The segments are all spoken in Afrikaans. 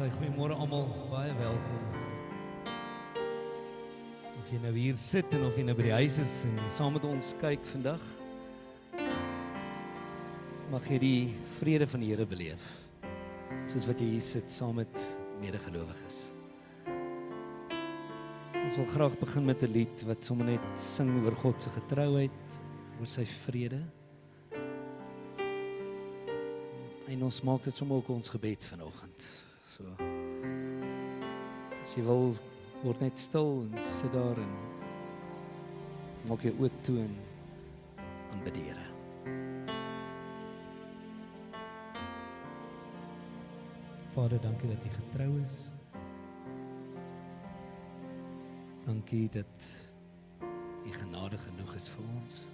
Goeiemôre almal, baie welkom. Of jy nou hier sit en of jy nou by die huis is en saam met ons kyk vandag, mag jy die vrede van die Here beleef, soos wat jy hier sit saam met medegelowiges. Ons wil graag begin met 'n lied wat sommer net sing oor God se getrouheid, oor sy vrede. En ons maak dit sommer ook ons gebed vanoggend. So, as jy wil, word net stil en sit daar en maak jou oë toe en aanbid die Here. Vader, dankie dat U getrou is. Dankie dat U genade genoeg is vir ons.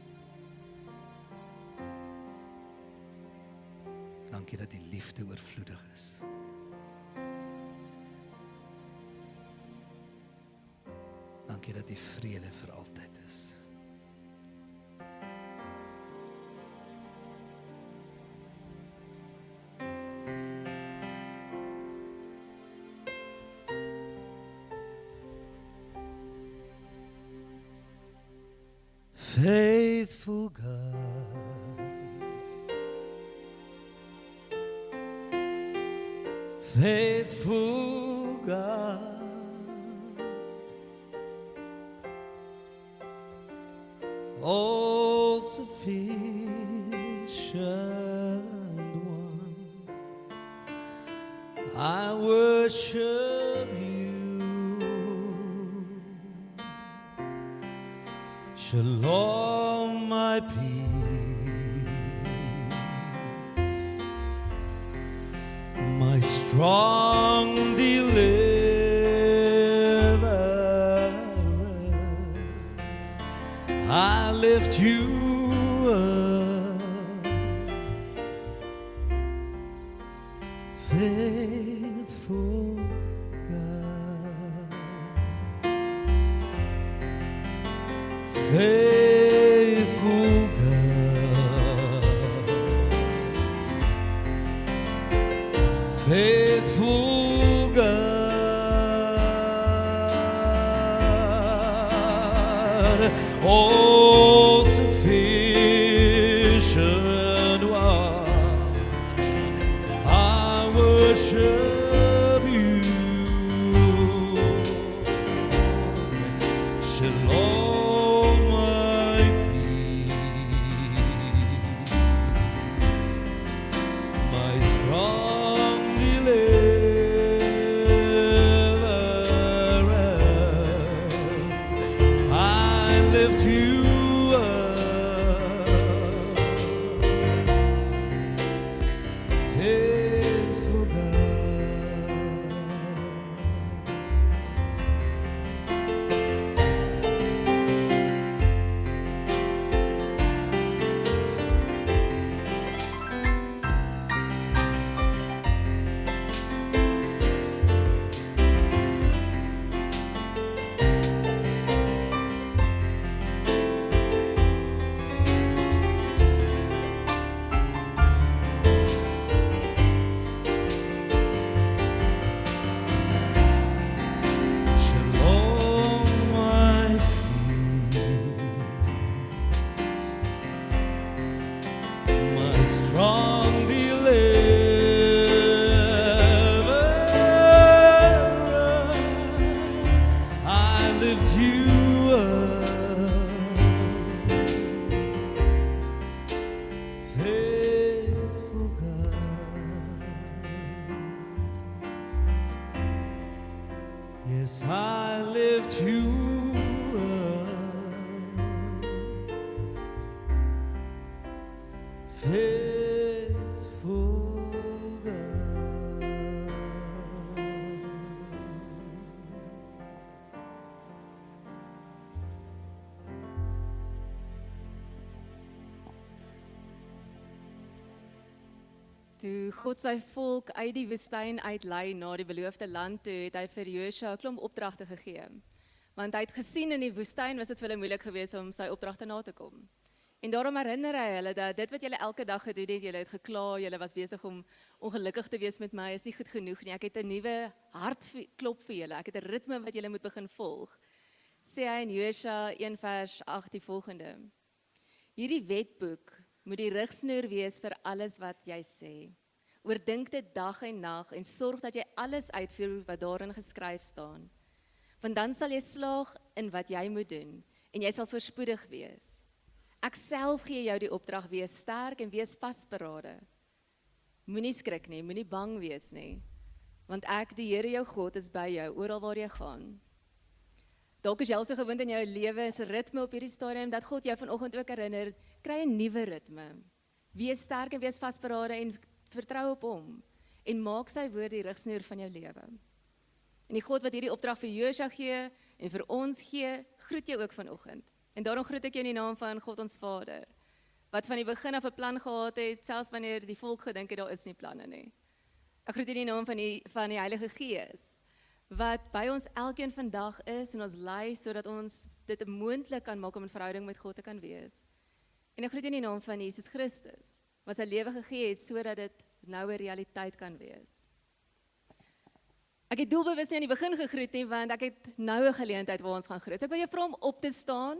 Dankie dat die liefde oorvloedig is. Dankie dat die vrede vir altyd is. Faithful God, faithful God, all sufficient one, I worship you. Shalom, my peace, my strong deliverer, I lift you up, faithful God, faithful God, faithful God, all sufficient one, I worship you. Shalom, my peace, my strong deliverer, I lift you up, faithful God. Shalom, my peace, my strong deliverer, I lift you up, faithful God. Yes, I lift you up, faithful God. Toe God sy volk uit die woestyn uitlei na die beloofde land toe, het hy vir Josua 'n klomp opdragte gegee. Want hy het gesien in die woestyn was dit vir hulle moeilik geweest om sy opdragte na te kom. En daarom herinner hy hulle dat dit wat julle elke dag gedoen het, julle het gekla, julle was besig om ongelukkig te wees met my, is nie goed genoeg nie. Ek het 'n nuwe hartklop vir julle. Ek het 'n ritme wat julle moet begin volg. Sê hy in Josua 1 vers 8 die volgende: Hierdie wetboek moet die rigsnoer wees vir alles wat jy sê. Oordink dit dag en nag en sorg dat jy alles uitvoer wat daarin geskryf staan. Want dan sal jy slaag in wat jy moet doen en jy sal voorspoedig wees. Ek self gee jou die opdrag, wees sterk en wees vasberade. Moenie skrik nie, moenie bang wees nie, want ek, die Here jou God, is by jou, oral waar jy gaan. Dalk is jy al so gewoond in jou lewe, is 'n ritme op hierdie stadium, dat God jou vanoggend ook herinner, kry 'n nuwe ritme. Wees sterk en wees vasberade en vertrou op hom, en maak sy woord die rigsnoer van jou lewe. En die God wat hierdie opdrag vir Josua gee, en vir ons gee, groet jou ook vanoggend. En daarom groet ek jou in die naam van God ons Vader, wat van die begin af 'n plan gehad het, selfs wanneer die volk gedink het, daar is nie planne nie. Ek groet in die naam van die Heilige Gees, wat by ons elkeen vandag is, en ons lei, sodat ons dit moontlik kan maak om in verhouding met God te kan wees. En ek groet in die naam van Jesus Christus, wat sy lewe gegee het, sodat dit nou 'n realiteit kan wees. Ek het doelbewus nie aan die begin gegroet nie, want ek het nou 'n geleentheid waar ons gaan groet. Ek wil jou vra om op te staan,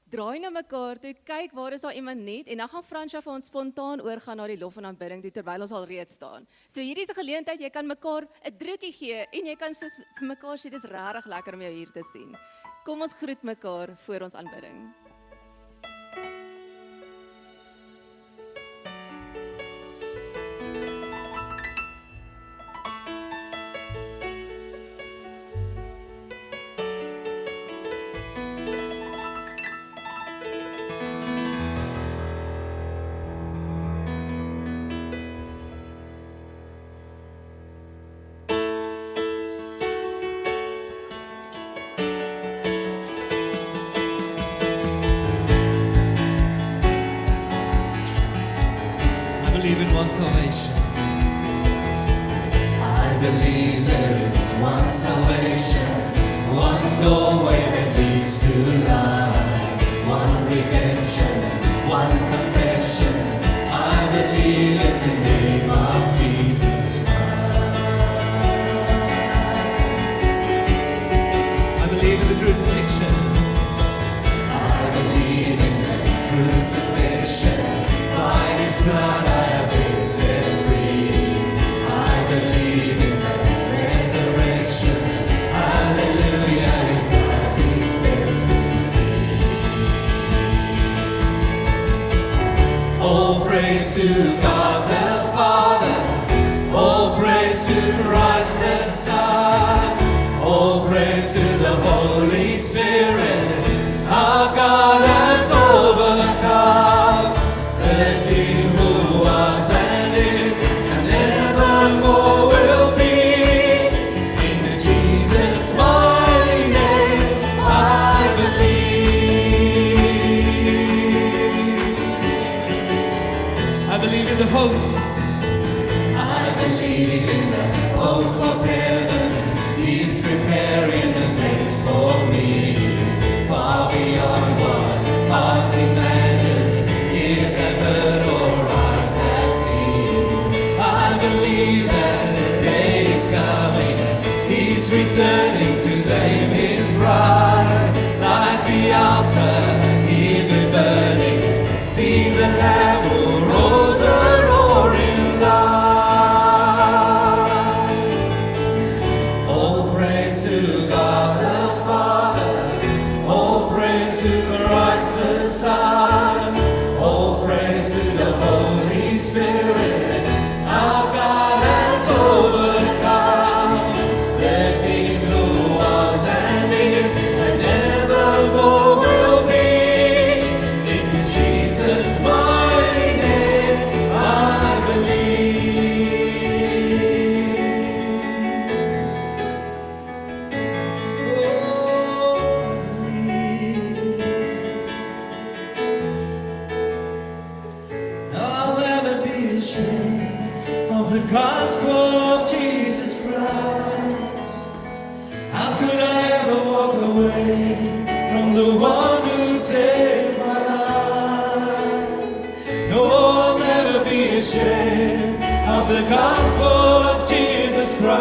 draai na mekaar toe, kyk waar is daar iemand net, en dan gaan Fransja vir ons spontaan oorgaan na die lof en aanbidding toe, terwyl ons al reeds staan. So hierdie is 'n geleentheid, jy kan mekaar 'n drukkie gee, en jy kan soos vir mekaar sê, dis regtig lekker om jou hier te sien. Kom ons groet mekaar voor ons aanbidding. One salvation. I believe there is one salvation, one doorway that leads to life, one redemption, one confession. I believe in the name of Jesus Christ. I believe in the crucifixion. I believe in the crucifixion. By His blood I have been set free. I believe in the resurrection. Hallelujah, His life is best and free. All praise to God the Father. All praise to Christ the Son. All praise to the Holy Spirit. Our God has overcome. The King who was and is and evermore will be. In Jesus' mighty name I believe. I believe in the hope. I believe in the hope of heaven. He's preparing a place for me, far beyond what hearts imagine, ears have heard or eyes have seen. I believe that the day is coming. He's returning to claim His bride. Like the altar he'll be burning. See the Lamb who rose a roaring lion. All praise to God the Father. All praise to Christ the Son. All praise to the Holy Spirit. Our God has overcome. The King who was and is and evermore will be. In Jesus' mighty name I believe. Oh, I believe. I'll never be ashamed of the gospel of Jesus Christ. How could I ever walk away from the one who saved my life? the gospel of Jesus Christ.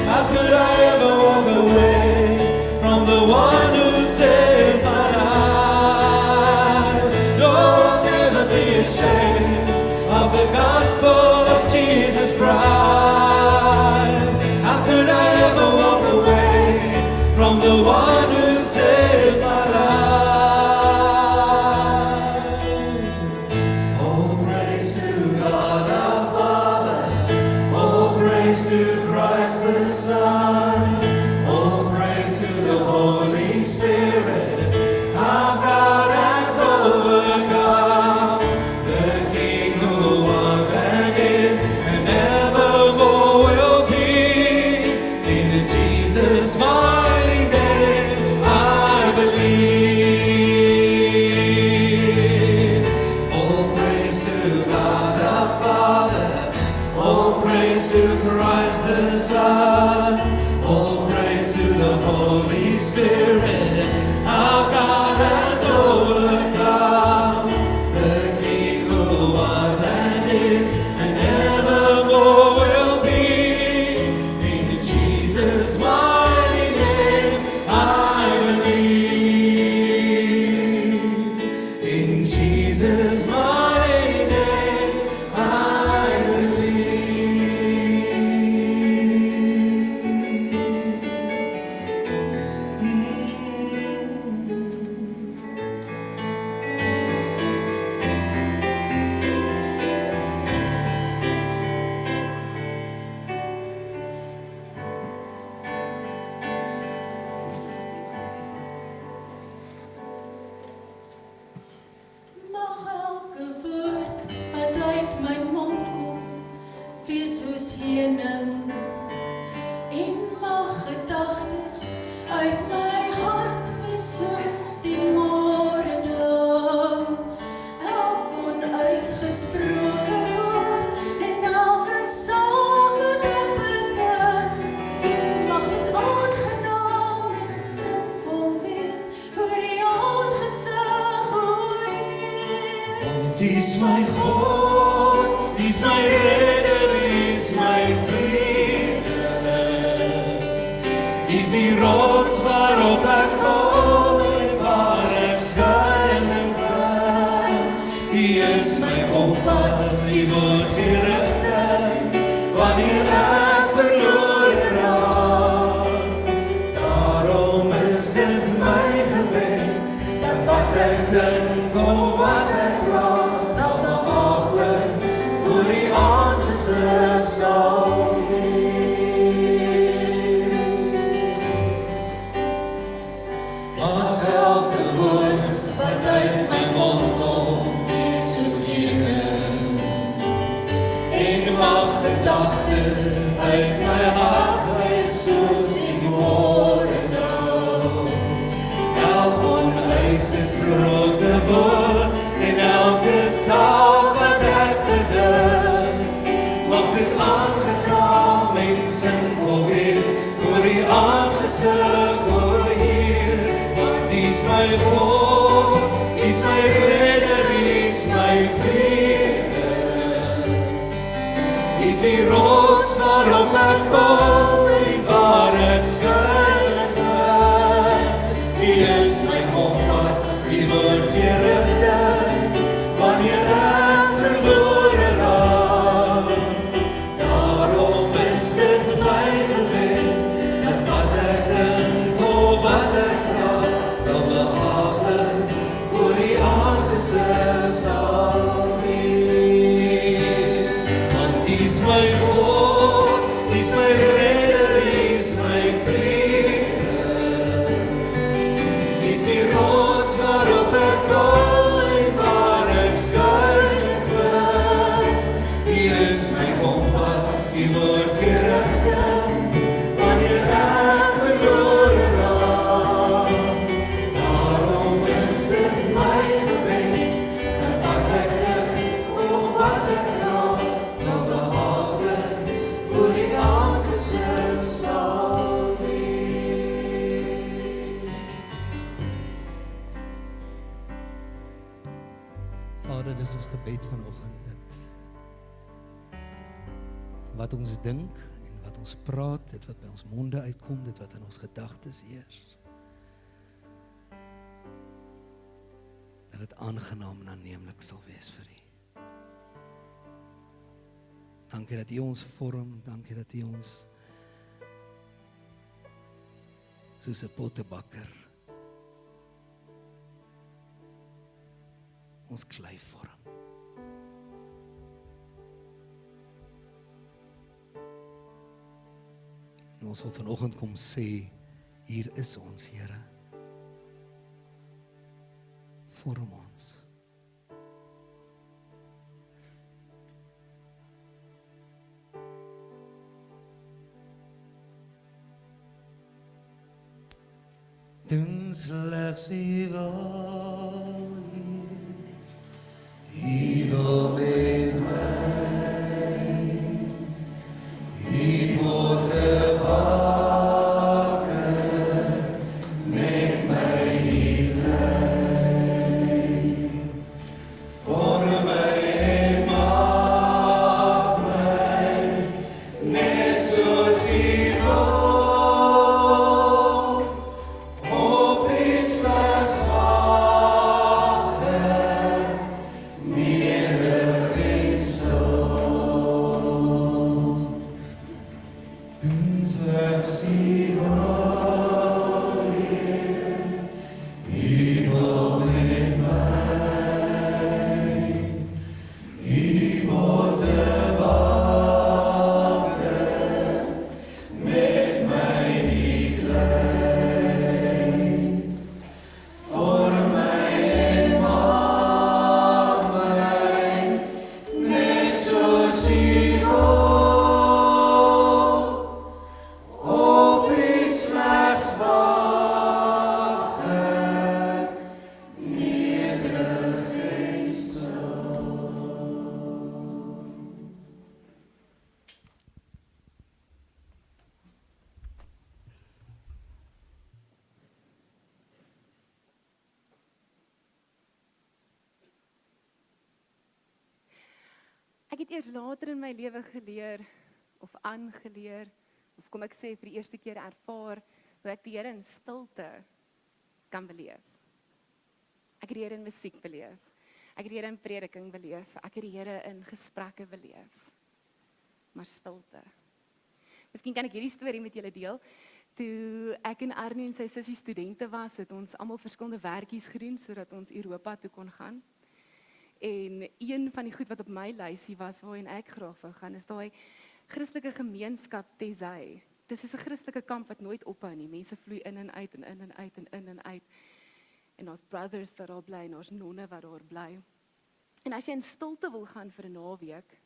How could I ever walk away from the one who saved my life? No, I'll never be ashamed of the gospel of Jesus Christ. How could I ever walk away from the one who saved my life? Oh, praise to God our Father. Oh, praise to Christ the Son. Oh, praise to the Holy Spirit. Our God has overcome. The King who was and is and evermore will be. In Jesus' mighty name I believe. Oh, praise to God our Father. Oh, praise to Christ the Son. Oh, praise to the Holy Spirit. Our God has overcome. The King who was and is and evermore will be. In Jesus' mighty name I believe. In Jesus' mighty name I believe. Mag elke woord wat uit my mond kom, wees soos heuning. En mag gedagtes uit my hart wees soos die morgendauw. Elk onuitgesproke woord en elke saak wat ek bedink, mag dit aangenaam en sinvol wees voor die aangesig, o Heer. Want U is my God, U is my redder, U is my vrede. U is die rots waarop ek bou en waar ek skuil en vind. U is my kompas, U word die rigting wanneer ek verlore raak. Daarom is dit my gebed dat wat ek dink of wat ek praat wel behaaglik voor U aangesig sal wees. Mag elke woord wat uit my mond kom wees soos heuning. En mag gedagtes uit my hart wees soos die morgendauw. Elk onuitgesproke woord en elke saak wat ek bedink, mag dit aangenaam en sinvol wees voor U aangesig, o Heer. Want U is my God, U is my redder, U is my vrede. U is die rots waarop ek bou en waar ek skuil en vind. U is my kompas, U word die rigting wanneer ek verlore raak. Daarom is dit my gebed dat wat ek dink of wat ek praat wel behaaglik voor U aangesig sal wees. Want U is my God, U is my redder, U is my vrede. U is die rots waarop ek bou en waar ek skuil en vind. U is my kompas, U word die rigting wanneer ek verlore raak. Daarom is dit my gebed dat wat ek dink of wat ek praat wel behaaglik voor U aangesig sal wees. Vader, dis ons gebed vanoggend dat wat ons dink en wat ons praat, dit wat by ons monde uitkom, dit wat in ons gedagtes heers, dat dit aangenaam en aanneemlik sal wees vir U. Dankie dat U ons vorm, dankie dat U ons soos 'n pottebakker ons klei vorm. En ons wil vanoggend kom sê, hier is ons, Here. Vorm ons. Doen slegs U wil, U wil met my, U pottebakker, met my die klei, vorm my en maak my, net soos U wil. Ek het eers later in my lewe geleer, of aangeleer, of kom ek sê vir die eerste keer ervaar, hoe ek die Here in stilte kan beleef. Ek het die Here in musiek beleef. Ek het die Here in prediking beleef. Ek het die Here in gesprekke beleef. Maar stilte. Miskien kan ek hierdie storie met julle deel. Toe ek en Arnie en sy sussie studente was, het ons almal verskillende werkies gedoen, sodat ons Europa toe kon gaan. En een van die goed wat op my lysie was, waarheen ek graag wou gaan, is daai Christelike gemeenskap Tesay. Dis is 'n Christelike kamp wat nooit ophou nie. Mense vloei in en uit en in en uit en in en uit. En ons brothers wat daar bly en ons nonne wat daar bly. En as jy in stilte wil gaan vir 'n naweek,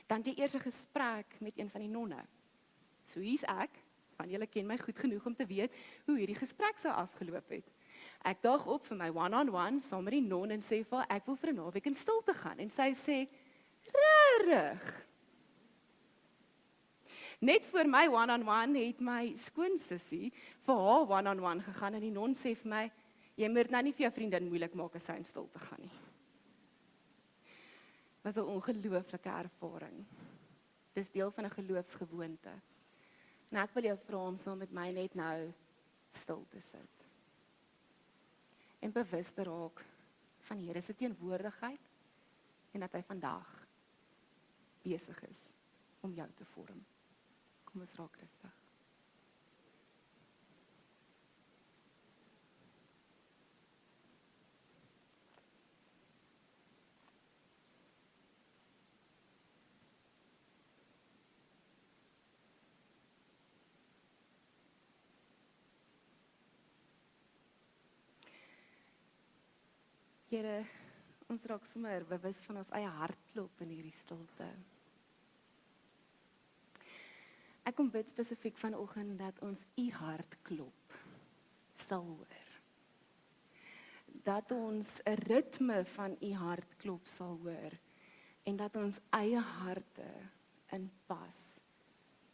dan jy eers 'n gesprek met een van die nonne. So hier's ek, van julle ken my goed genoeg om te weet hoe hierdie gesprek sou afgeloop het. Ek daag op vir my one-on-one saam met die non en sê vir haar, ek wil vir 'n naweek in stilte gaan. En sy sê, rarig. Net voor my one-on-one het my skoonsussie vir haar one-on-one gegaan en die non sê vir my, jy moet nou nie vir jou vriendin moeilik maak as sy in stilte gaan nie. Was 'n ongelooflike ervaring. Dis deel van 'n geloofsgewoonte. En ek wil jou vra om saam met my net nou stil te sit. En bewus te raak van die Here se teenwoordigheid en dat hy vandag besig is om jou te vorm. Kom ons raak rustig. Here, ons raak sommer bewus van ons eie hartklop in hierdie stilte. Ek kom bid spesifiek vanoggend dat ons u hartklop sal hoor. Dat ons 'n ritme van u hartklop sal hoor en dat ons eie harte in pas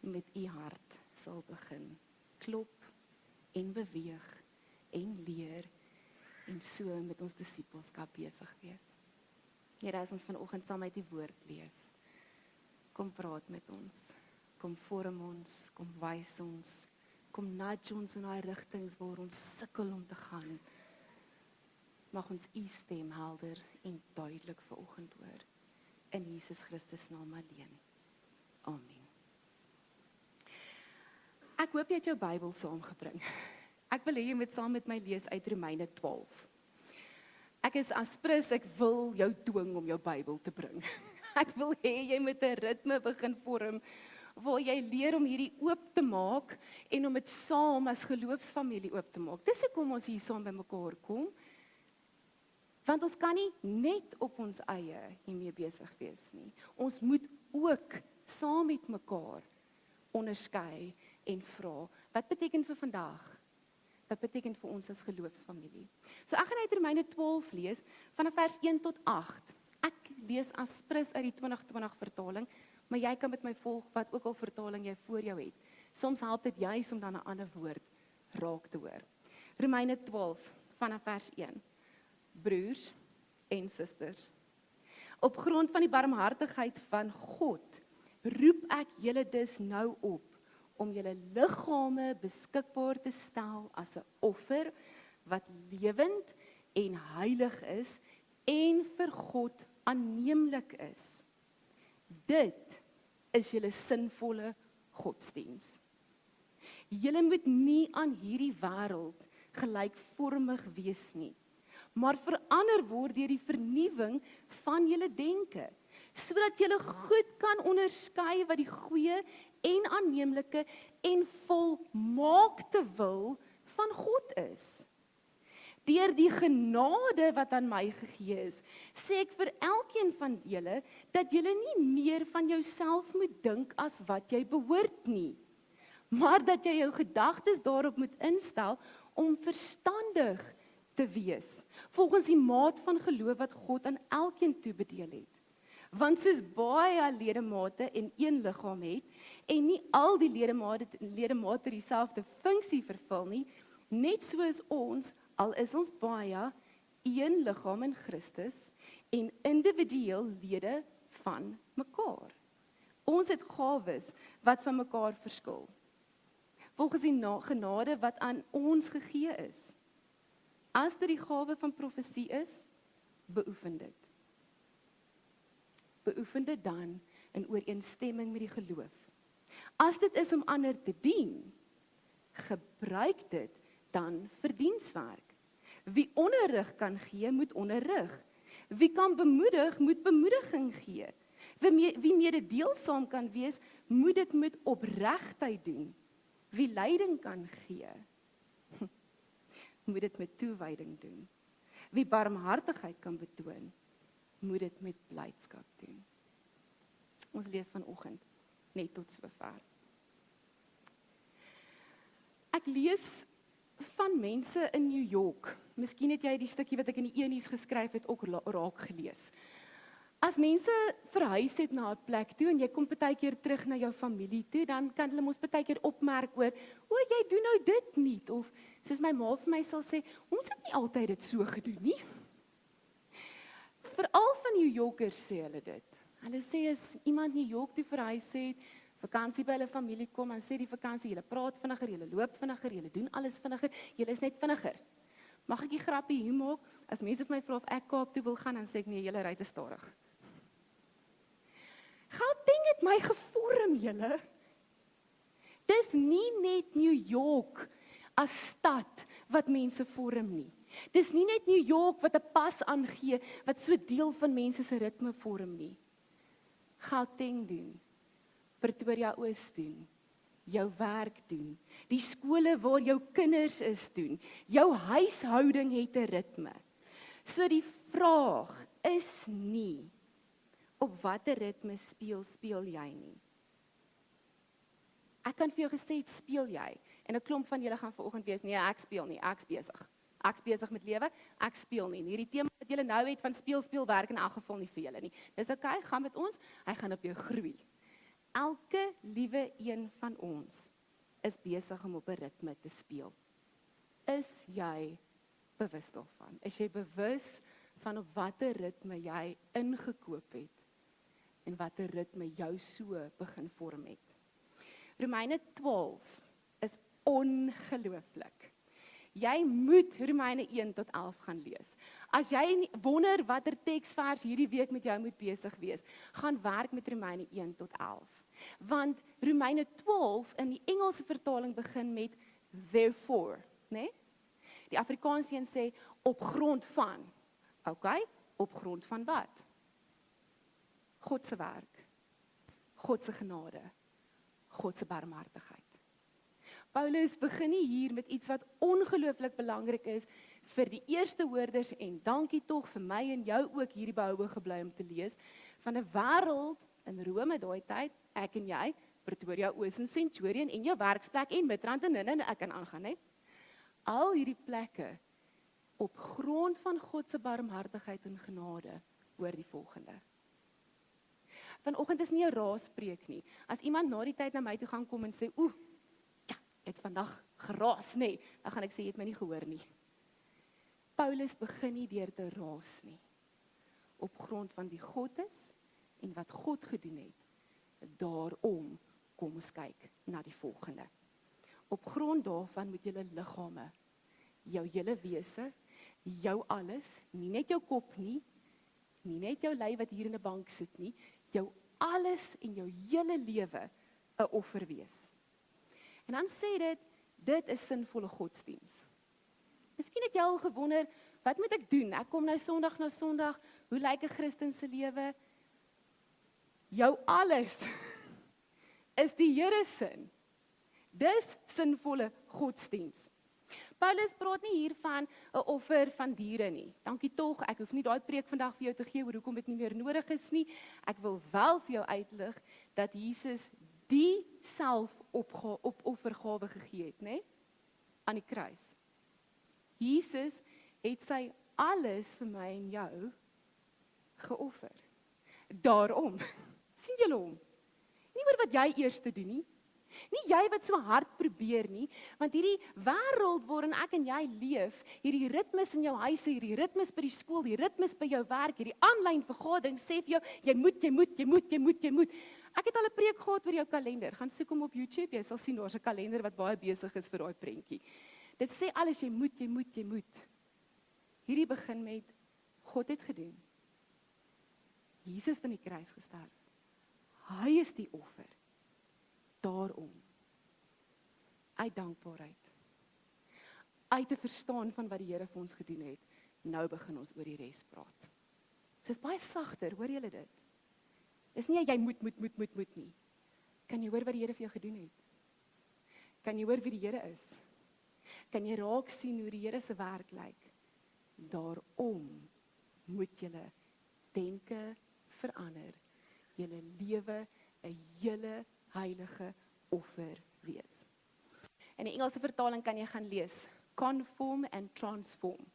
met u hart sal begin klop en beweeg en leer en so met ons disippelskap besig wees. Here, as ons vanoggend saam uit die woord lees, Kom praat met ons. Kom vorm ons, kom wys ons, kom nudge ons in daai rigtings waar ons sukkel om te gaan. Mag ons u stem helder en duidelik vanoggend hoor. In Jesus Christus naam alleen. Amen. Ek hoop jy het jou Bybel saamgebring. Ek wil hê jy moet saam met my lees uit Romeine 12. Ek is Aspris, ek wil jou dwing om jou Bybel te bring. Ek wil hê jy moet 'n ritme begin vorm waar jy leer om hierdie oop te maak en om dit saam as geloofsfamilie oop te maak. Dis hoekom ons hier saam bymekaar kom. Want ons kan nie net op ons eie hiermee besig wees nie. Ons moet ook saam met mekaar onderskei en vra, wat beteken vir vandag? Wat beteken vir ons as geloofsfamilie? So ek gaan uit Romeine 12 lees, vanaf vers 1 tot 8. Ek lees Aspris uit die 2020 vertaling, maar jy kan met my volg wat ook al vertaling jy voor jou het. Soms help dit juis om dan 'n ander woord raak te hoor. Romeine 12 vanaf vers 1. Broers en susters, op grond van die barmhartigheid van God, roep ek julle dus nou op om julle liggame beskikbaar te stel as 'n offer wat lewend en heilig is en vir God aanneemlik is. Dit is julle sinvolle godsdiens. Julle moet nie aan hierdie wêreld gelykvormig wees nie, maar verander word deur die vernuwing van julle denke, sodat julle goed kan onderskei wat die goeie en aanneemlike en volmaakte wil van God is. Deur die genade wat aan my gegee is, sê ek vir elkeen van julle dat julle nie meer van jouself moet dink as wat jy behoort nie, maar dat jy jou gedagtes daarop moet instel om verstandig te wees, volgens die maat van geloof wat God aan elkeen toebedeel het. Want soos baie ledemate in een liggaam het, en nie al die ledemate dieselfde funksie vervul nie, net soos ons, al is ons baie, een liggaam in Christus, en individueel lede van mekaar. Ons het gawes wat van mekaar verskil, volgens die genade wat aan ons gegee is. As dit die gawe van profesie is, beoefen dit. Beoefen dit dan in ooreenstemming met die geloof. As dit is om ander te dien, gebruik dit dan vir dienswerk. Wie onderrig kan gee, moet onderrig. Wie kan bemoedig, moet bemoediging gee. Wie mededeelsaam kan wees, moet dit met opregtheid doen. Wie leiding kan gee, moet dit met toewyding doen. Wie barmhartigheid kan betoon, moet dit met blydskap doen. Ons lees vanoggend net tot sover. Ek lees van mense in New York. Miskien het jy die stukkie wat ek in die Eenies geskryf het ook raak gelees. As mense verhuis het na 'n plek toe en jy kom partykeer terug na jou familie toe, dan kan hulle mos partykeer opmerk oor, "O, jy doen nou dit nie," of soos my ma vir my sal sê, "Ons het nie altyd dit so gedoen nie." Veral van New Yorkers sê hulle dit. Hulle sê as iemand New York toe verhuis het, vakansie by hulle familie kom, en sê die vakansie, julle praat vinniger, julle loop vinniger, julle doen alles vinniger, julle is net vinniger. Mag ek die grappie hier maak? As mense vir my vra of ek Kaap toe wil gaan, dan sê ek nee, julle ry te stadig. Gauteng het my gevorm, julle. Dis nie net New York as stad wat mense vorm nie. Dis nie net New York wat 'n pas aangee, wat so deel van mense se ritme vorm nie. Gauteng doen, Pretoria Oos doen, jou werk doen, die skole waar jou kinders is doen, jou huishouding het 'n ritme. So die vraag is nie, op watter ritme speel jy nie. Ek kan vir jou gesê, speel jy, en 'n klomp van julle gaan vanoggend wees, nee, ek speel nie, ek's besig. Ek's besig met lewe, ek speel nie. Hierdie tema wat julle nou het van speel werk in elk geval nie vir julle nie. Dis okay, gaan met ons, hy gaan op jou groei. Elke liewe een van ons is besig om op 'n ritme te speel. Is jy bewus daarvan? Is jy bewus van op watter ritme jy ingekoop het en watter ritme jou so begin vorm het. Romeine 12 is ongelooflik. Jy moet Romeine 1 tot 11 gaan lees. As jy wonder watter teksvers hierdie week met jou moet besig wees, gaan werk met Romeine 1 tot 11. Want Romeine 12 in die Engelse vertaling begin met therefore, né? Die Afrikaanse een sê op grond van. Okay? Op grond van wat? God se werk, God se genade, God se barmhartigheid. Paulus begin nie hier met iets wat ongelooflik belangrik is vir die eerste hoorders en dankie tog vir my en jou ook hierdie behoue gebly om te lees, van 'n wêreld in Rome daai tyd, ek en jy, Pretoria Oos en Centurion en jou werksplek en Midrand en ek kan aangaan, hè. Al hierdie plekke op grond van God se barmhartigheid en genade oor die volgende. Vanoggend is nie 'n raaspreek nie. As iemand na die tyd na my toe gaan kom en sê, ja, het vandag geraas, nê, dan gaan ek sê, jy het my nie gehoor nie. Paulus begin nie deur te raas nie. Op grond van wie God is en wat God gedoen het, daarom kom ons kyk na die volgende. Op grond daarvan moet julle liggame, jou hele wese, jou alles, nie net jou kop nie, nie net jou lyf wat hier in 'n bank sit nie, jou alles en jou hele lewe 'n offer wees. En dan sê dit is sinvolle godsdiens. Miskien het jy al gewonder, wat moet ek doen? Ek kom nou Sondag na Sondag, hoe lyk 'n Christen se lewe? Jou alles is die Here se. Dis sinvolle godsdiens. Paulus praat nie hier van 'n offer van diere nie. Dankie tog, ek hoef nie daai preek vandag vir jou te gee oor hoekom dit nie meer nodig is nie. Ek wil wel vir jou uitlig dat Jesus die selfopoffergawe gegee het, né? Aan die kruis. Jesus het sy alles vir my en jou geoffer. Daarom, sien julle hom? Nie oor wat jy eers te doen nie. Nie jy wat so hard probeer nie, want hierdie wêreld waarin ek en jy leef, hierdie ritmes in jou huise, hierdie ritmes by die skool, die ritmes by jou werk, hierdie aanlyn vergadering sê vir jou, jy moet. Ek het al 'n preek gehad oor jou kalender. Gaan soek hom op YouTube, jy sal sien daar's 'n kalender wat baie besig is vir daai prentjie. Dit sê alles jy moet. Hierdie begin met God het gedoen. Jesus het aan die kruis gesterf. Hy is die offer. Daarom, uit dankbaarheid, uit te verstaan van wat die Here vir ons gedoen het, nou begin ons oor die res praat. So is baie sagter, hoor julle dit? Dis nie jy moet nie. Kan jy hoor wat die Here vir jou gedoen het? Kan jy hoor wie die Here is? Kan jy raak sien hoe die Here se werk lyk? Daarom moet julle denke verander, julle lewe 'n hele heilige offer wees. In die Engelse vertaling kan jy gaan lees, conform and transform.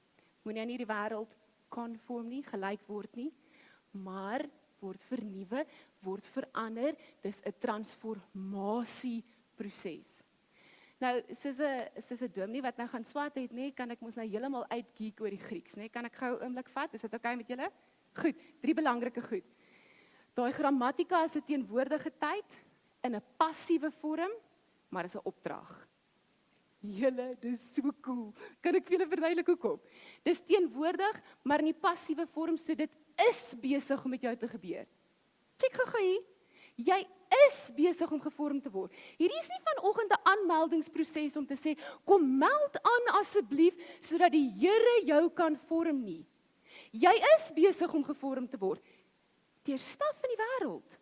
Moenie aan hierdie wêreld conform nie, gelyk word nie, maar word vernuwe, word verander, dis 'n transformasieproses. Nou, soos 'n dominee wat nou gaan swat het, nê, kan ek mos nou heeltemal uitgeek oor die Grieks, nê? Kan ek gou 'n oomblik vat? Is dit oukei met julle? Goed, 3 belangrike goed. Daai grammatika is 'n teenwoordige tyd in 'n passiewe vorm, maar is 'n opdrag. Julle, dis so cool. Kan ek vir julle verduidelik hoekom? Dis teenwoordig, maar in die passiewe vorm, so dit is besig om met jou te gebeur. Check gou hier. Jy is besig om gevorm te word. Hierdie is nie vanoggend 'n aanmeldingsproses om te sê, kom meld aan asseblief, sodat die Here jou kan vorm nie. Jy is besig om gevorm te word. Deur staf in die wêreld.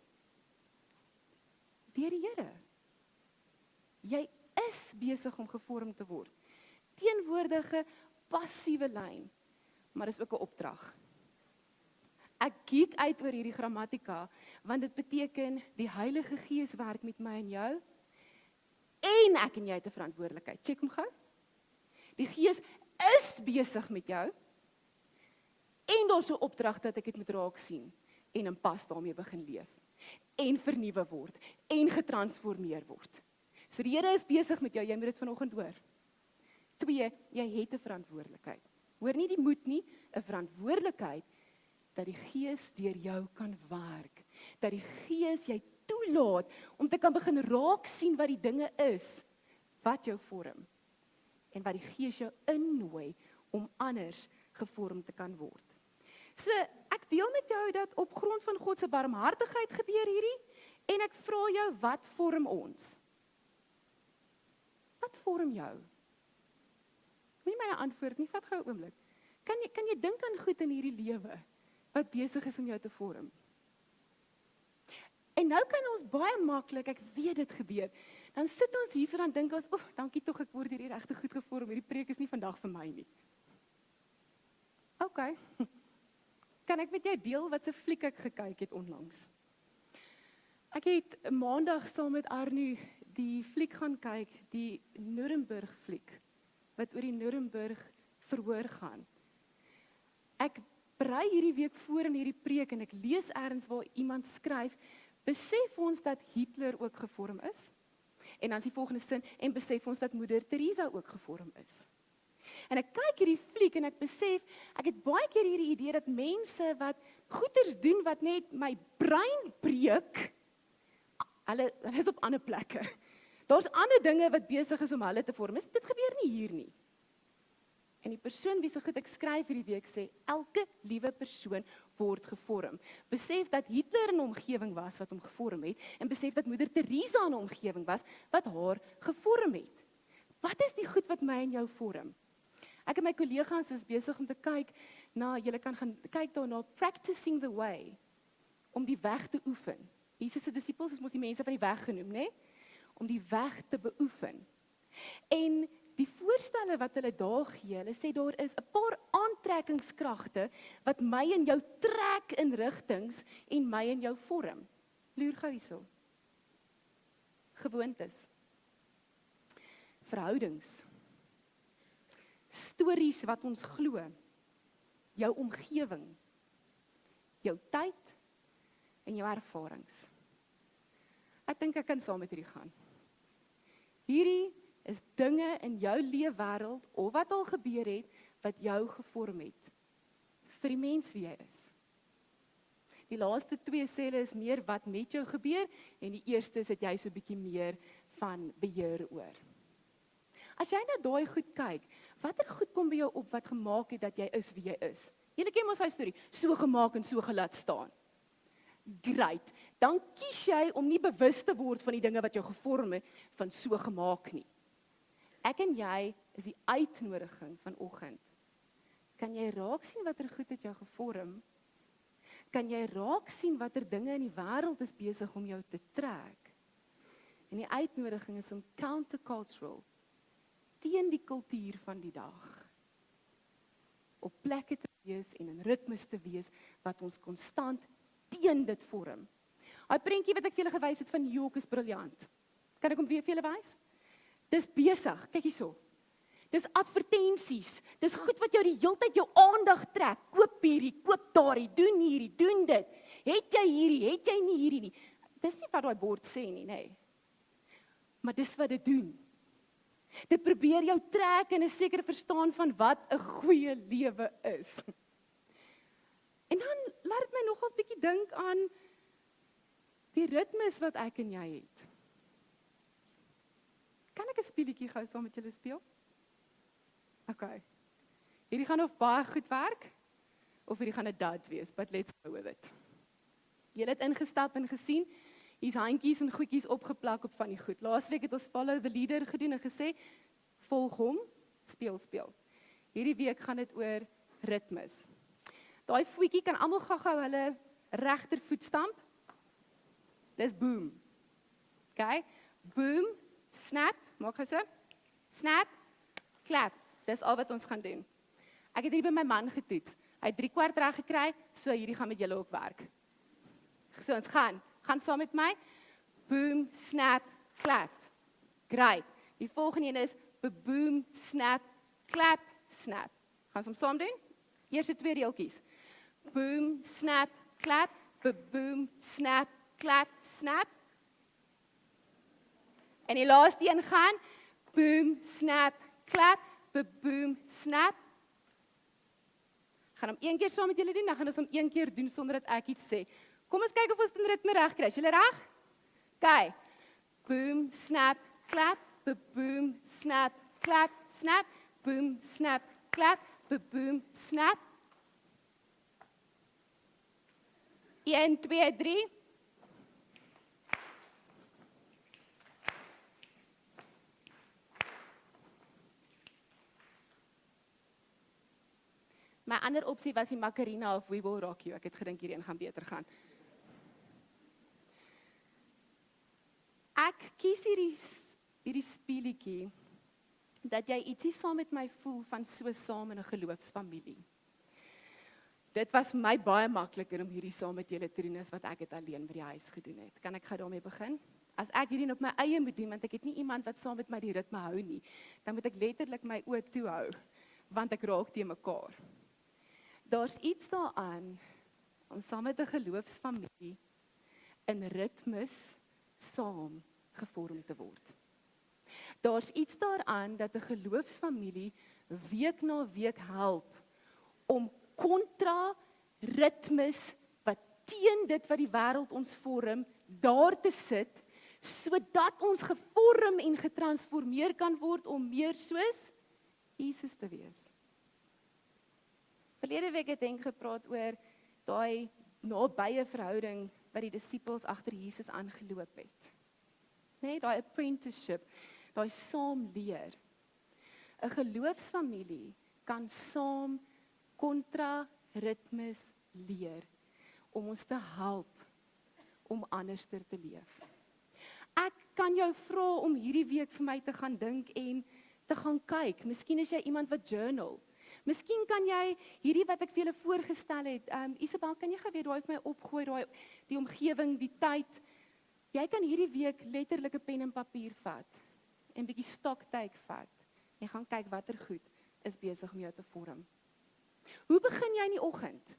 Deur die Here. Jy is besig om gevorm te word. Teenwoordige, passiewe lyn, maar is ook 'n opdrag. Ek kyk uit oor hierdie grammatika, want dit beteken die Heilige Gees werk met my en jou, en ek en jy het 'n verantwoordelikheid. Check hom gou. Die Gees is besig met jou, en daar's 'n opdrag dat ek dit moet raak sien, en in pas daarmee begin leef, en vernuwe word, en getransformeer word. So die Here is besig met jou, jy moet dit vanoggend hoor. 2, jy het 'n verantwoordelikheid. Hoor nie die moed nie, 'n verantwoordelikheid, dat die Gees deur jou kan werk, Dat die Gees jy toelaat om te kan begin raak sien wat die dinge is wat jou vorm en wat die Gees jou innooi om anders gevorm te kan word. So, ek deel met jou dat op grond van God se barmhartigheid gebeur hierdie en ek vra jou, wat vorm ons? Wat vorm jou? Nie my antwoord nie, vat gou 'n oomblik. Kan jy dink aan goed in hierdie lewe wat besig is om jou te vorm? En nou kan ons baie maklik, ek weet dit gebeur, dan sit ons hier so dan dink ons, dankie tog, ek word hierdie regtig goed gevorm, hierdie preek is nie vandag vir my nie. OK, kan ek met jou deel wat se fliek ek gekyk het onlangs? Ek het maandag saam met Arno die fliek gaan kyk, die Nuremberg fliek, wat oor die Nuremberg verhoor gaan. Ek berei hierdie week voor in hierdie preek en ek lees ergens waar iemand skryf, besef ons dat Hitler ook gevorm is? En dan is die volgende sin, en besef ons dat Moeder Teresa ook gevorm is. En ek kyk hierdie fliek en ek besef, ek het baie keer hierdie idee dat mense wat goeders doen wat net my brein breek, hulle is op ander plekke. Daar's ander dinge wat besig is om hulle te vorm. Dit gebeur nie hier nie. En die persoon wie se goed ek skryf hierdie week sê, elke liewe persoon word gevorm. Besef dat Hitler 'n omgewing was wat hom gevorm het, en besef dat Moeder Teresa 'n omgewing was wat haar gevorm het. Wat is die goed wat my en jou vorm? Ek en my kollegas is besig om te kyk na, julle kan gaan kyk daarna, practicing the way, om die weg te oefen. Jesus se disippels is mos die mense van die weg genoem, né? Om die weg te beoefen. En die voorstelle wat hulle daar gee, hulle sê daar is 'n paar aantrekkingskragte wat my en jou trek in rigtings en my en jou vorm. Loer gou hierso. Gewoontes. Verhoudings. Stories wat ons glo. Jou omgewing. Jou tyd en jou ervarings. Ek dink ek kan saam met hierdie gaan. Hierdie is dinge in jou leefwêreld of wat al gebeur het wat jou gevorm het vir die mens wie jy is. Die laaste twee sê hulle is meer wat met jou gebeur en die eerste is dat jy so 'n bietjie meer van beheer oor. As jy na daai goed kyk, watter goed kom by jou op wat gemaak het dat jy is wie jy is? Julle ken mos hy storie, so gemaak en so gelaat staan. Great. Dan kies jy om nie bewus te word van die dinge wat jou gevorm het van so gemaak nie. Ek en jy is die uitnodiging vanoggend. Kan jy raak sien watter goed het jou gevorm? Kan jy raak sien watter dinge in die wêreld is besig om jou te trek? En die uitnodiging is om countercultural, teen die kultuur van die dag, op plekke te wees en in ritmes te wees wat ons konstant teen dit vorm. Daai prentjie wat ek vir julle gewys het van New York is briljant. Kan ek hom weer vir julle wys? Dis besig, kyk hierso. Dis advertensies. Dis goed wat jou die heeltyd jou aandag trek. Koop hierdie, koop daardie, doen hierdie, doen dit. Het jy hierdie, het jy nie hierdie nie. Dis nie wat daai bord sê nie, nê. Maar dis wat dit doen. Dit probeer jou trek in 'n sekere verstaan van wat 'n goeie lewe is. En dan laat dit my nogals bietjie dink aan die ritmes wat ek en jy het. Kan ek 'n speletjie gou saam met julle speel? OK. Hierdie gaan of baie goed werk, of hierdie gaan 'n dud wees, but let's go with it. Julle het ingestap en gesien, hier's handjies en goedjies opgeplak op van die goed. Laasweek het ons follow the leader gedoen en gesê, volg hom, speel. Hierdie week gaan dit oor ritmes. Daai voetjie kan almal gou hulle regtervoet stamp. Dis boom. OK? Boom, snap, maak gou so. Snap, clap. Dis al wat ons gaan doen. Ek het hier by my man getoets. Hy het 3/4 reg gekry, so hierdie gaan met julle ook werk. So ons gaan saam met my. Boom, snap, clap. Great. Die volgende een is boom, snap, clap, snap. Gaan ons saam doen? Eerste 2 reeltjies. Boom, snap, clap, boom, snap, clap, snap. En die laaste een gaan boom, snap, clap, boom, snap. Gaan hom een keer saam met julle doen, dan gaan ons hom een keer doen sonder dat ek iets sê. Kom ons kyk of ons die ritme reg kry. Is julle reg? OK. Boom, snap, clap, boom, snap, clap, snap, boom, snap, clap, boom, snap. 1, 2, 3. My ander opsie was die Macarena of We Will Rock You. Ek het gedink hierheen gaan beter gaan. Ek kies hierdie speletjie dat jy ietsie saam met my voel van so saam in 'n geloofsfamilie. Dit was vir my baie makliker om hierdie saam met julle te doen as wat ek dit alleen by die huis gedoen het. Kan ek gou daarmee begin? As ek hierdie op my eie moet doen, want ek het nie iemand wat saam met my die ritme hou nie, dan moet ek letterlik my oë toe hou, want ek raak te mekaar. Daar's iets daaraan om saam met 'n geloofsfamilie in ritmes saam gevorm te word. Daar's iets daaraan dat 'n geloofsfamilie week na week help om kontra ritmes wat teen dit wat die wêreld ons vorm, daar te sit, sodat ons gevorm en getransformeer kan word om meer soos Jesus te wees. Verlede week het ek gepraat oor daai nabye verhouding wat die disippels agter Jesus aangeloop het. Nee, daai apprenticeship, daai saam leer. 'n Geloofsfamilie kan saam kontra ritmes leer om ons te help om anderster te leef. Ek kan jou vra om hierdie week vir my te gaan dink en te gaan kyk. Miskien is jy iemand wat journal. Miskien kan jy hierdie wat ek vir julle voorgestel het, Isabel, kan jy gou weer daai vir my opgooi, die omgewing, die tyd. Jy kan hierdie week letterlik 'n pen en papier vat en 'n bietjie stoktyk vat en gaan kyk watter goed is besig om jou te vorm. Hoe begin jy in die oggend?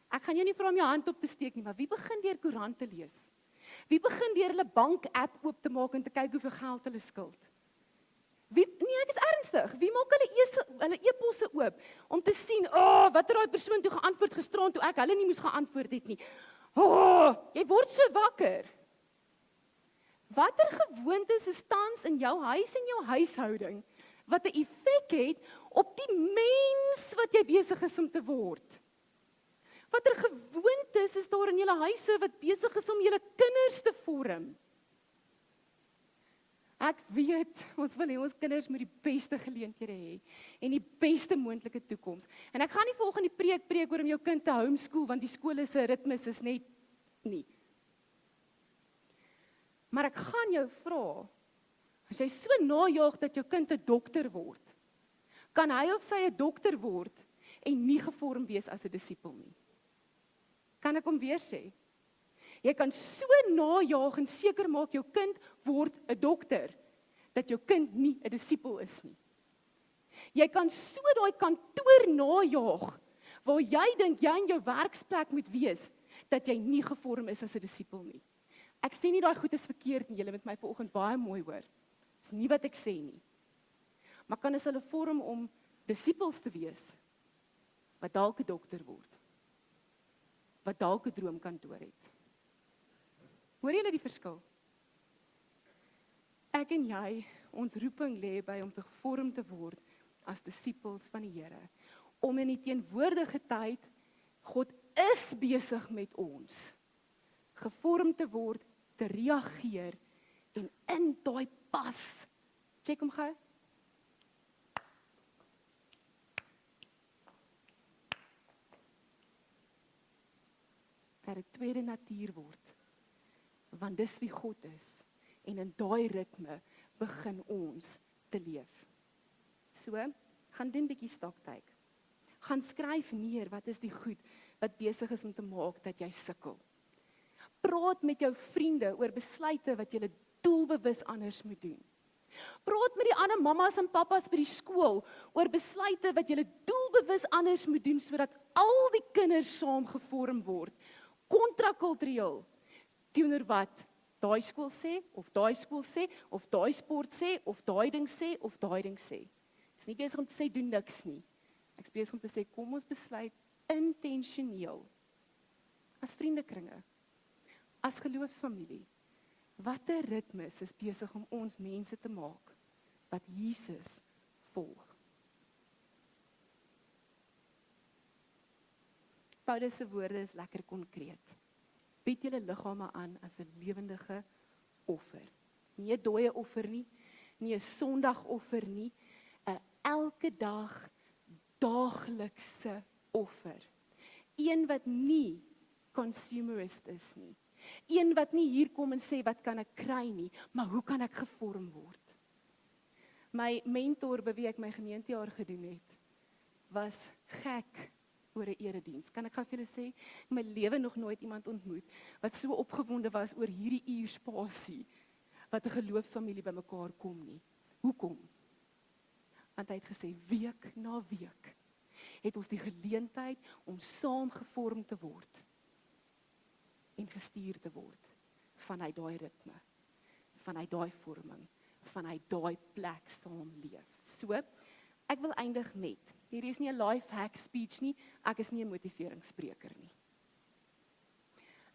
Ek gaan jou nie vra om jou hand op te steek nie, maar wie begin deur koerant te lees? Wie begin deur hulle bank-app oop te maak en te kyk hoeveel geld hulle skuld? Nee, ek is ernstig. Wie maak hulle e-posse oop om te sien, wat het daai persoon toe geantwoord gisterand toe ek hulle nie moes geantwoord het nie. Jy word so wakker. Watter gewoontes is tans in jou huis en jou huishouding wat 'n effek het op die mens wat jy besig is om te word? Watter gewoontes is daar in julle huise wat besig is om julle kinders te vorm? Ek weet, ons wil hê ons kinders moet die beste geleenthede hê en die beste moontlike toekoms. En ek gaan nie volgende preek oor om jou kind te homeschool, want die skole se ritmes is net nie. Maar ek gaan jou vra, as jy so najaag dat jou kind 'n dokter word, kan hy of sy 'n dokter word en nie gevorm wees as 'n disipel nie? Kan ek hom weer sê? Jy kan so najaag en seker maak jou kind word 'n dokter, dat jou kind nie 'n disipel is nie. Jy kan so daai kantoor najaag, waar jy dink jy in jou werksplek moet wees, dat jy nie gevorm is as 'n disipel nie. Ek sê nie daai goed is verkeerd nie, julle moet my vanoggend baie mooi hoor. Dis nie wat ek sê nie. Maar kan as hulle vorm om disipels te wees, wat dalk 'n dokter word, wat dalk 'n droomkantoor het. Hoor julle die verskil? Ek en jy, ons roeping lê by om te gevorm te word as disipels van die Here. Om in die teenwoordige tyd, God is besig met ons, gevorm te word, te reageer en in daai pas. Check hom gou. Dat 'n tweede natuur word. Want dis wie God is. En in daai ritme begin ons te leef. So, gaan doen 'n bietjie stoktyk. Gaan skryf neer wat is die goed wat besig is om te maak dat jy sukkel. Praat met jou vriende oor besluite wat jy doelbewus anders moet doen. Praat met die ander mammas en pappas by die skool oor besluite wat jy doelbewus anders moet doen sodat al die kinders saam gevorm word. Kontrakultureel teenoor wat daai skool sê, of daai skool sê, of daai sport sê, of daai ding sê, of daai ding sê. Ek is nie besig om te sê doen niks nie. Ek is besig om te sê kom ons besluit intentioneel as vriendekringe as geloofsfamilie, watter ritmes is besig om ons mense te maak wat Jesus volg? Paulus se woorde is lekker konkreet. Bied julle liggame aan as 'n lewendige offer. Nie 'n dooie offer nie, nie 'n Sondagoffer nie, 'n elke dag daaglikse offer. Een wat nie consumerist is nie. Een wat nie hier kom en sê wat kan ek kry nie, maar hoe kan ek gevorm word? My mentor by wie ek my gemeentejaar gedoen het, was gek oor 'n erediens. Kan ek gou vir julle sê, in my lewe nog nooit iemand ontmoet wat so opgewonde was oor hierdie uur spasie wat 'n geloofsfamilie bymekaar kom nie. Hoekom? Want hy het gesê week na week het ons die geleentheid om saam gevorm te word en gestuur te word vanuit daai ritme, vanuit daai vorming, vanuit daai plek saam leef. So, ek wil eindig met, hier is nie 'n life hack speech nie, ek is nie 'n motiveringsspreker nie.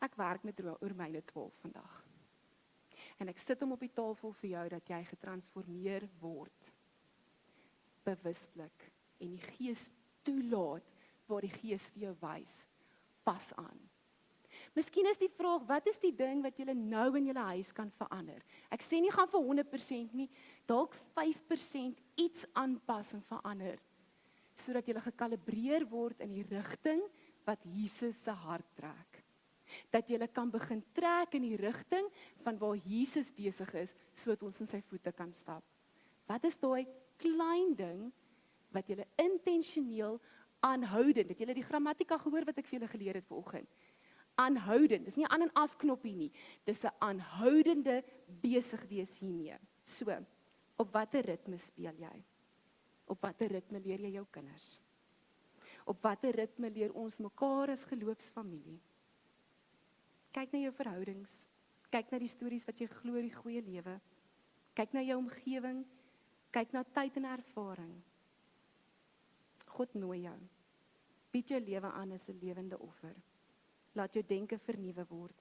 Ek werk met Romeine 12 vandag. En ek sit hom op die tafel vir jou dat jy getransformeer word, bewustelik, en die Gees toelaat waar die Gees vir jou wys, pas aan. Miskien is die vraag, wat is die ding wat jy nou in jou huis kan verander? Ek sê nie gaan vir 100% nie, dalk 5% iets aanpas en verander, sodat jy gekalibreer word in die rigting wat Jesus se hart trek. Dat jy kan begin trek in die rigting van waar Jesus besig is, sodat ons in sy voete kan stap. Wat is daai klein ding wat jy intentioneel aanhoudend, het jy die grammatika gehoor wat ek vir julle geleer het vanoggend? Aanhoudend, dis nie aan en af knoppie nie, dis 'n aanhoudende besig wees hiermee. So, op watter ritme speel jy? Op watter ritme leer jy jou kinders? Op watter ritme leer ons mekaar as geloofsfamilie? Kyk na jou verhoudings, kyk na die stories wat jy glo die goeie lewe, kyk na jou omgewing, kyk na tyd en ervaring. God nooi jou, bied jou lewe aan as 'n lewende offer. Laat jou denke vernuwe word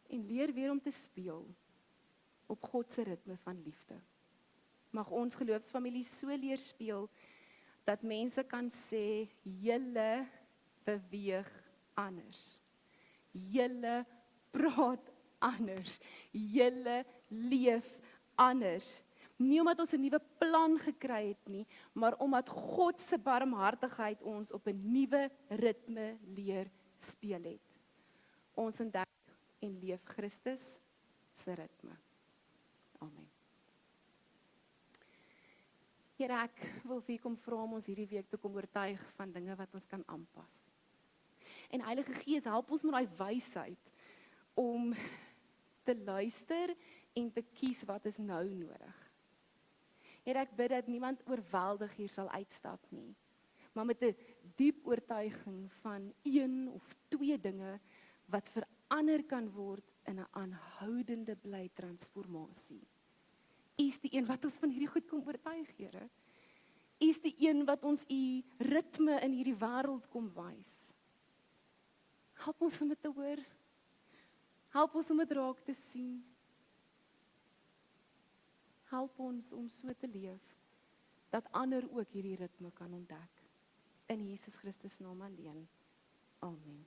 en leer weer om te speel op God se ritme van liefde. Mag ons geloofsfamilie so leer speel dat mense kan sê, julle beweeg anders. Julle praat anders. Julle leef anders. Nie omdat ons 'n nuwe plan gekry het nie, maar omdat God se barmhartigheid ons op 'n nuwe ritme leer speel het. Ons ontdek en leef Christus se ritme. Amen. Here, ek wil vir u kom vra om ons hierdie week te kom oortuig van dinge wat ons kan aanpas. En Heilige Gees, help ons met daai wysheid om te luister en te kies wat is nou nodig. Here, ek bid dat niemand oorweldig hier sal uitstap nie, maar met 'n diep oortuiging van 1 of 2 dinge wat verander kan word in 'n aanhoudende bly transformasie. U is die een wat ons van hierdie goed kom oortuig, Here. U is die een wat ons u ritme in hierdie wêreld kom wys. Help ons om dit te hoor. Help ons om dit raak te sien. Help ons om so te leef, dat ander ook hierdie ritme kan ontdek. In Jesus Christus naam alleen. Amen.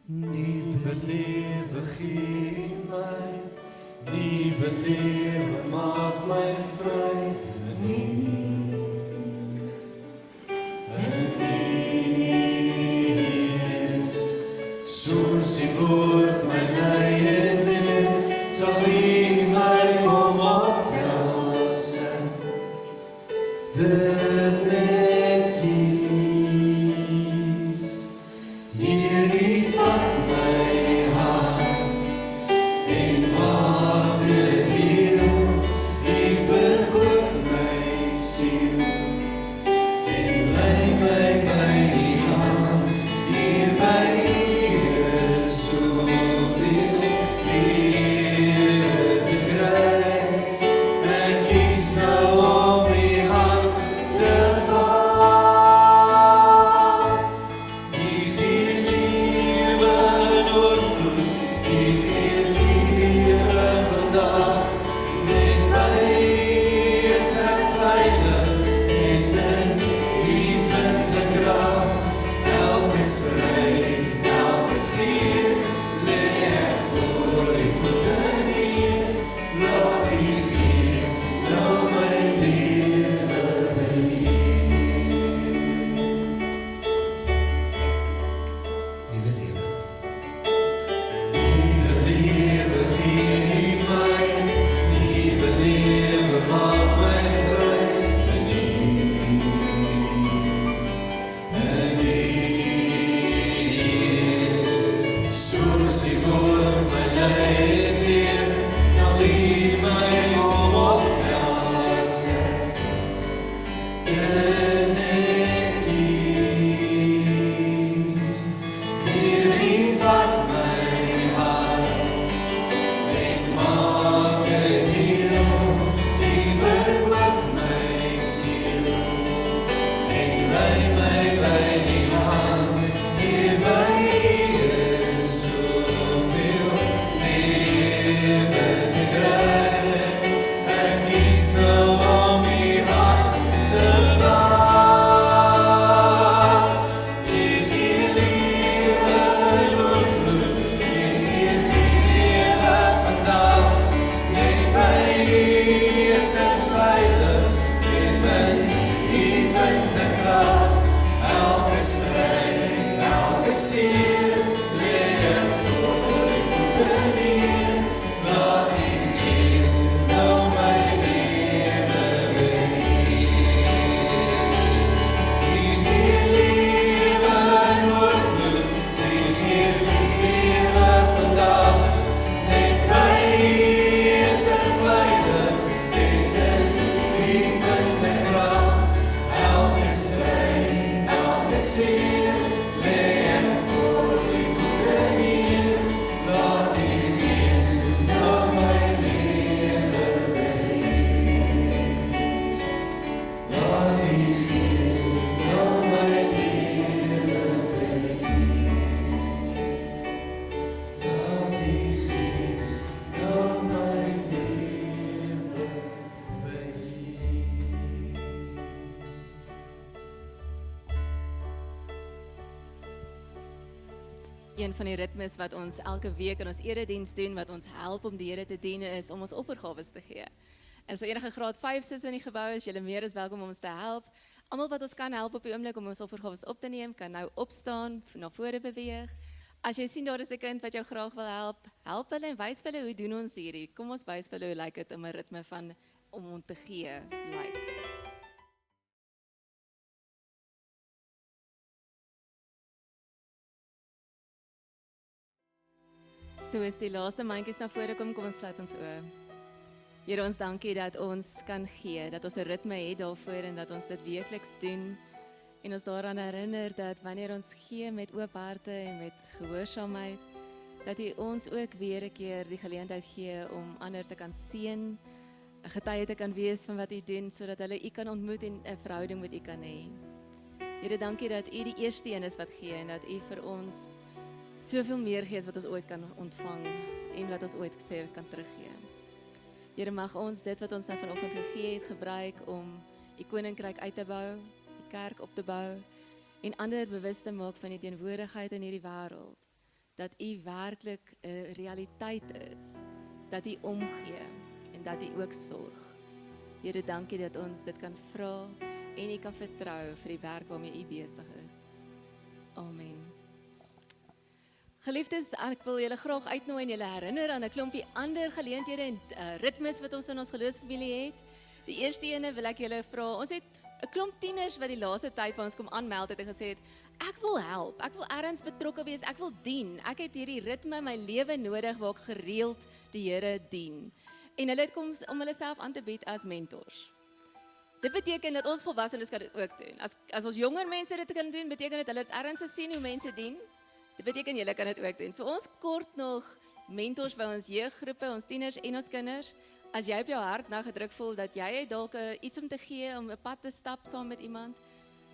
Nuwe lewe gee my, nuwe lewe maak my vry. Soos die woord my lei en leer, sal U my kom optelsen. Dit net kies. Hierdie vat my hart en maak dit heel. U verkoop my siel en lei my by die hand, hier by soon. strijd, elke ziel, leer voor die voeten neer. Laat die gees nou mijn leven beheer. Nieuwe leven. Nieuwe leven gee mij, nieuwe leven maak mij vrij. Soos die woord my lei neer, sal U my kom optelsen. Ken ek kies, hierdie vat my hart, ek maak het heel, die verkoop my siel, ek lei my by die hand, hier by Een van die ritmes wat ons elke week in ons erediens doen, wat ons help om die Here te dien, is om ons offergawes te gee. En so enige graad 5 sis in die gebou is, julle meer as welkom om ons te help. Almal wat ons kan help op die oomblik om ons offergawes op te neem, kan nou opstaan, na vore beweeg. As jy sien daar is 'n kind wat jou graag wil help, help hulle en wys vir hulle hoe doen ons hierdie. Kom ons wys vir hulle hoe lyk dit om 'n ritme van om te gee lyk. So is die laaste mandjies na vore kom ons sluit ons oë. Here, ons dankie dat ons kan gee, dat ons 'n ritme het daarvoor en dat ons dit weekliks doen. En ons daaraan herinner dat wanneer ons gee met oop harte en met gehoorsaamheid, dat U ons ook weer 'n keer die geleentheid gee om ander te kan seën, 'n getuie te kan wees van wat U doen, sodat hulle U kan ontmoet en 'n verhouding met U kan hê. Here, dankie dat U die eerste een is wat gee en dat U vir ons soveel meer gee as wat ons ooit kan ontvang en wat ons ooit ver kan teruggee. Here, mag ons dit wat ons nou vanoggend gegee het gebruik om U koninkryk uit te bou, die kerk op te bou en ander bewus te maak van die teenwoordigheid in hierdie wêreld. Dat U werklik 'n realiteit is, dat U omgee en dat U ook sorg. Here, dankie dat ons dit kan vra en U kan vertrou vir die werk waarmee U besig is. Amen. Geliefdes, ek wil julle graag uitnooi en julle herinner aan 'n klompie ander geleenthede en ritmes wat ons in ons geloofsfamilie het. Die eerste ene wil ek julle vra, ons het 'n klomp tieners wat die laaste tyd by ons kom aanmeld het en gesê het, ek wil help, ek wil ergens betrokke wees, ek wil dien. Ek het hierdie ritme in my lewe nodig waar ek gereeld die Here dien. En hulle het kom om hulle self aan te bied as mentors. Dit beteken dat ons volwassenes kan dit ook doen. As ons jonger mense dit kan doen, beteken dit hulle het ergens gesien hoe mense dien. Dit beteken julle kan dit ook doen. So ons kort nog mentors by ons jeuggroepe, ons tieners en ons kinders. As jy op jou hart nou gedruk voel dat jy dalk iets om te gee, om 'n pad te stap saam met iemand,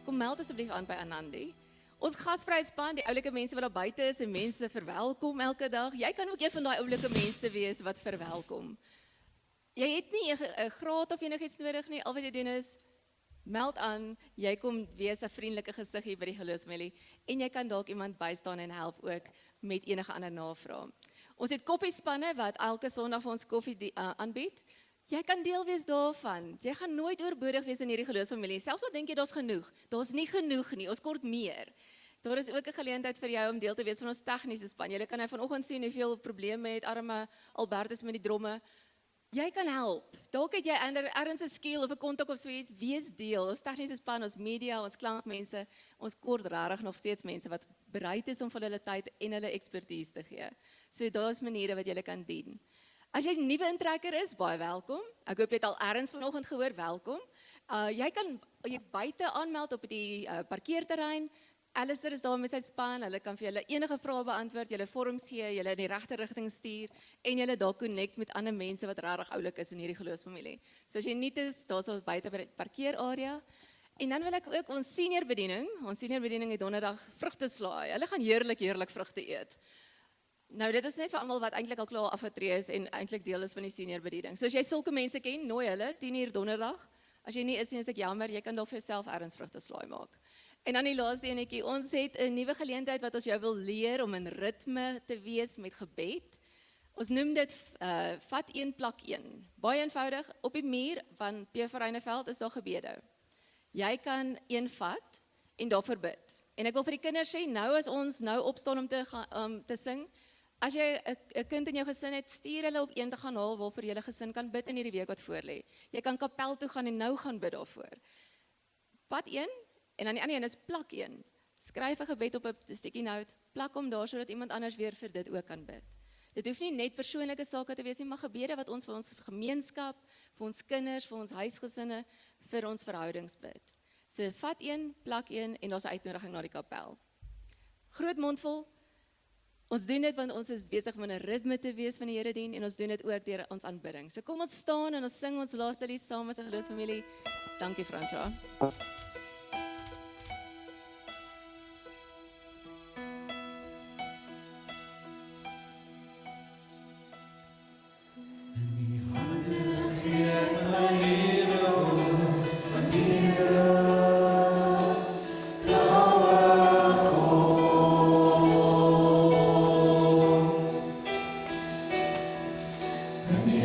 kom meld asseblief aan by Anandi. Ons gasvrye span, die oulike mense wat daar buite is en mense verwelkom elke dag. Jy kan ook een van daai oulike mense wees wat verwelkom. Jy het nie 'n graad of enigiets nodig nie. Al wat jy doen is Meld aan, jy kom wees 'n vriendelike gesig hier by die geloofsfamilie en jy kan dalk iemand bystaan en help ook met enige ander navrae. Ons het koffiespanne wat elke Sondag vir ons koffie aanbied. Jy kan deel wees daarvan. Jy gaan nooit oorbodig wees in hierdie geloofsfamilie. Selfs al dink jy daar's genoeg, daar's nie genoeg nie. Ons kort meer. Daar is ook 'n geleentheid vir jou om deel te wees van ons tegniese span. Julle kan vanoggend sien hoeveel probleme het arme Albertus met die dromme. Jy kan help. Dalk het jy ergens 'n skill of 'n kontak of so iets. Wees deel. Ons tegniese span, ons media, ons klankmense, ons kort regtig nog steeds mense wat bereid is om van hulle tyd en hulle ekspertise te gee. So daar's maniere wat jy kan dien. As jy 'n nuwe intrekker is, baie welkom. Ek hoop jy het al ergens vanoggend gehoor, welkom. Jy kan buite aanmeld op die parkeerterrein. Alistair is daar met sy span, hulle kan vir julle enige vrae beantwoord, julle vorms gee, julle in die regte rigting stuur en julle daar connect met ander mense wat regtig oulik is in hierdie geloofsfamilie. So as jy nie is, daar's ons buite by die parkeerarea. En dan wil ek ook ons senior bediening het donderdag vrugte slaai. Hulle gaan heerlik vrugte eet. Nou dit is net vir almal wat eintlik al klaar afgetree is en eintlik deel is van die senior bediening. So as jy sulke mense ken, nooi hulle 10:00 donderdag. As jy nie is nie, is ek jammer, jy kan dalk vir jouself ergens vrugte slaai maak. En dan die laaste enetjie, ons het 'n nuwe geleentheid wat ons jou wil leer om in ritme te wees met gebed. Ons noem dit vat 1 plak 1. Baie eenvoudig, op die muur van P. Verryneveld is daar gebede. Jy kan een vat en daarvoor bid. En ek wil vir die kinders sê, nou as ons nou opstaan om te sing, as jy 'n kind in jou gesin het, stuur hulle op een te gaan haal waarvoor julle gesin kan bid in hierdie week wat voorlê. Jy kan kapel toe gaan en nou gaan bid daarvoor. Vat 1 en dan die ander een is plak 1. Skryf 'n gebed op 'n stukkie nout, plak hom daar sodat iemand anders weer vir dit ook kan bid. Dit hoef nie net persoonlike sake te wees nie, maar gebede wat ons vir ons gemeenskap, vir ons kinders, vir ons huisgesinne, vir ons verhoudings bid. So vat 1, plak 1 en daar's 'n uitnodiging na die kapel. Groot mondvol. Ons doen dit want ons is besig om in 'n ritme te wees van die Here dien en ons doen dit ook deur ons aanbidding. So kom ons staan en ons sing ons laaste lied saam as 'n geloofsfamilie. Dankie Fransja.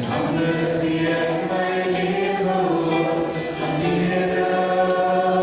Handen die in my lewe, aan die Here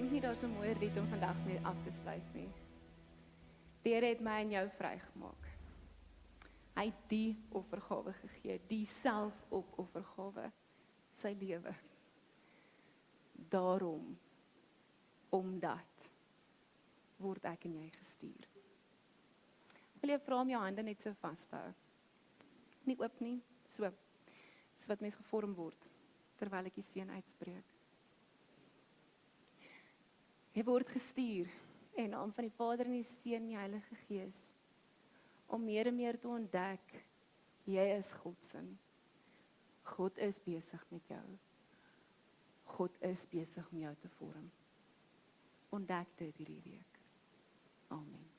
dink nie daar's 'n mooier lied om vandag mee af te sluit nie. Die Here het my en jou vrygemaak. Hy het die offergawe gegee, die selfopoffergawe, sy lewe. Daarom, omdat, word ek en jy gestuur. Wil jy vra om jou hande net so vas te hou? Nie oop nie, so wat mens gevorm word, terwyl ek die seën uitspreek. Jy word gestuur in naam van die Vader en die Seun en die Heilige Gees, om meer en meer te ontdek, jy is God se. God is besig met jou. God is besig om jou te vorm. Ontdek dit hierdie week. Amen.